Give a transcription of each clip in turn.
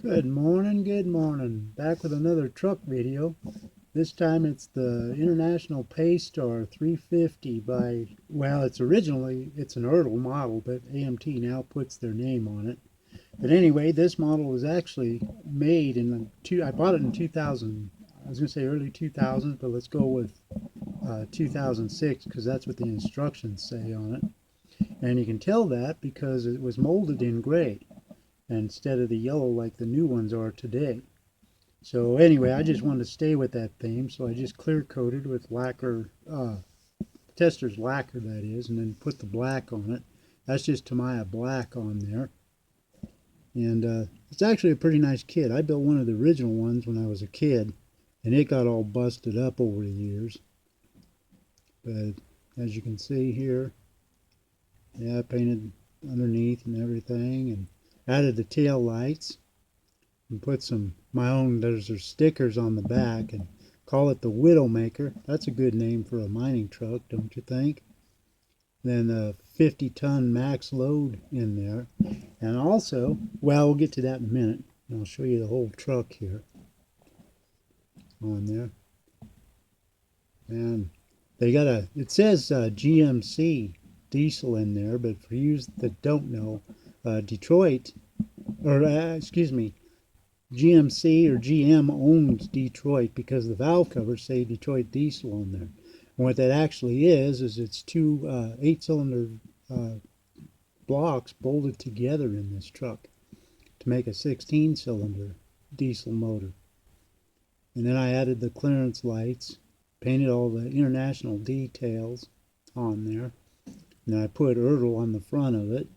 Good morning. Back with another truck video. This time it's the International Paystar 350 by, well, it's an Ertl model, but AMT now puts their name on it. But anyway, this model was actually made I bought it in 2000, I was going to say early 2000s, but let's go with 2006 because that's what the instructions say on it. And you can tell that because it was molded in gray instead of the yellow like the new ones are today. So anyway, I just wanted to stay with that theme, so I just clear coated with lacquer, tester's lacquer that is, and then put the black on it. That's just Tamiya black on there. And it's actually a pretty nice kit. I built one of the original ones when I was a kid, and it got all busted up over the years. But as you can see here, yeah, I painted underneath and everything, and added the tail lights and put there's stickers on the back, and call it the Widowmaker. That's a good name for a mining truck, don't you think? Then a 50-ton max load in there. And also, well, we'll get to that in a minute. I'll show you the whole truck here on there. And it says GMC diesel in there, but for you that don't know, GMC or GM owns Detroit because the valve covers say Detroit diesel on there. And what that actually is it's two 8-cylinder blocks bolted together in this truck to make a 16-cylinder diesel motor. And then I added the clearance lights, painted all the international details on there, and then I put Ertl on the front of it.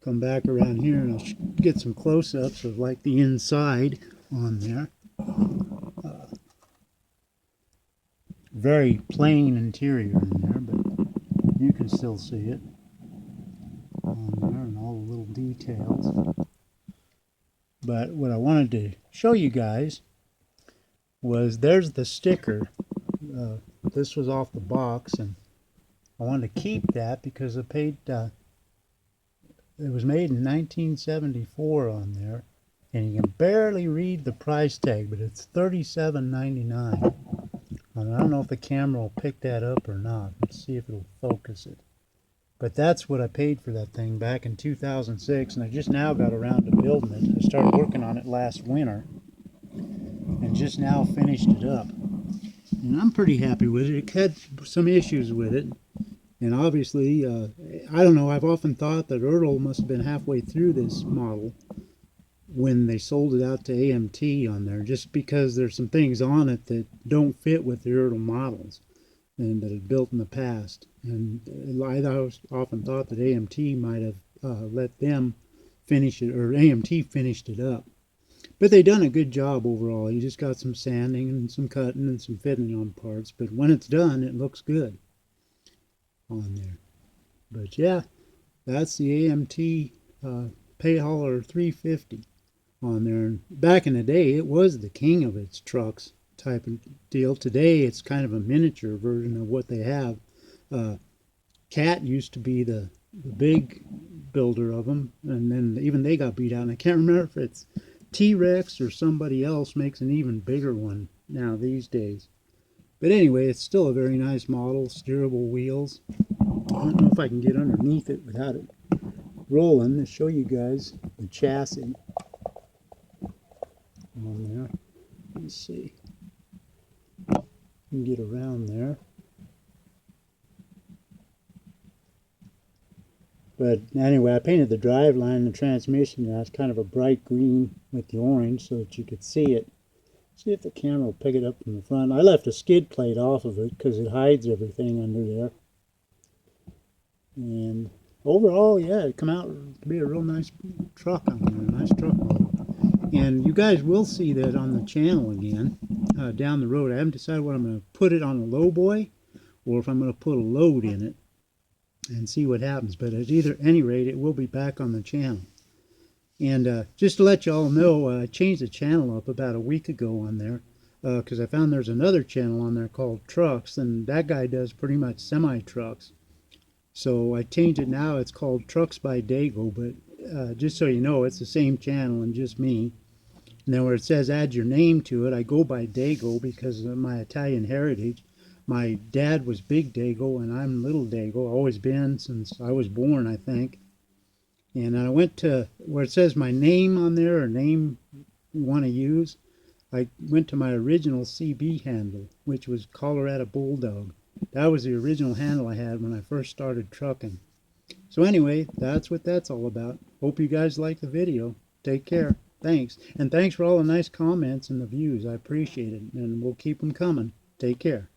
Come back around here and I'll get some close-ups of like the inside on there. Very plain interior in there, but you can still see it on there and all the little details. But what I wanted to show you guys was there's the sticker. This was off the box, and I wanted to keep that because I paid it was made in 1974 on there, and you can barely read the price tag, but it's $37.99. I don't know if the camera will pick that up or not. Let's see if it'll focus it. But that's what I paid for that thing back in 2006, and I just now got around to building it. I started working on it last winter, and just now finished it up. And I'm pretty happy with it. It had some issues with it. And obviously, I don't know, I've often thought that Ertl must have been halfway through this model when they sold it out to AMT on there, just because there's some things on it that don't fit with the Ertl models and that are built in the past. And I often thought that AMT might have let them finish it, or AMT finished it up. But they done a good job overall. You just got some sanding and some cutting and some fitting on parts. But when it's done, it looks good on there. But yeah, that's the AMT Payhauler 350 on there. And back in the day, it was the king of its trucks type of deal. Today, it's kind of a miniature version of what they have. Cat used to be the big builder of them, and then even they got beat out. And I can't remember if it's T-Rex or somebody else makes an even bigger one now these days. But anyway, it's still a very nice model, steerable wheels. I don't know if I can get underneath it without it rolling to show you guys the chassis on there. Let's see. You can get around there. But anyway, I painted the driveline and the transmission. That's kind of a bright green with the orange so that you could see it. See if the camera will pick it up from the front. I left a skid plate off of it because it hides everything under there. And overall, yeah, it come out to be a real nice truck on there, a nice truck model. And you guys will see that on the channel again down the road. I haven't decided what I'm going to put it on a lowboy or if I'm going to put a load in it and see what happens. But at any rate, it will be back on the channel. And just to let you all know, I changed the channel up about a week ago on there because I found there's another channel on there called Trucks, and that guy does pretty much semi-trucks. So I changed it now. It's called Trucks by Dago, but just so you know, it's the same channel and just me. And then where it says add your name to it, I go by Dago because of my Italian heritage. My dad was Big Dago and I'm Little Dago, always been since I was born, I think. And I went to where it says my name on there or name you want to use. I went to my original CB handle, which was Colorado Bulldog. That was the original handle I had when I first started trucking. So anyway, that's what that's all about. Hope you guys like the video. Take care. Thanks. And thanks for all the nice comments and the views. I appreciate it. And we'll keep them coming. Take care.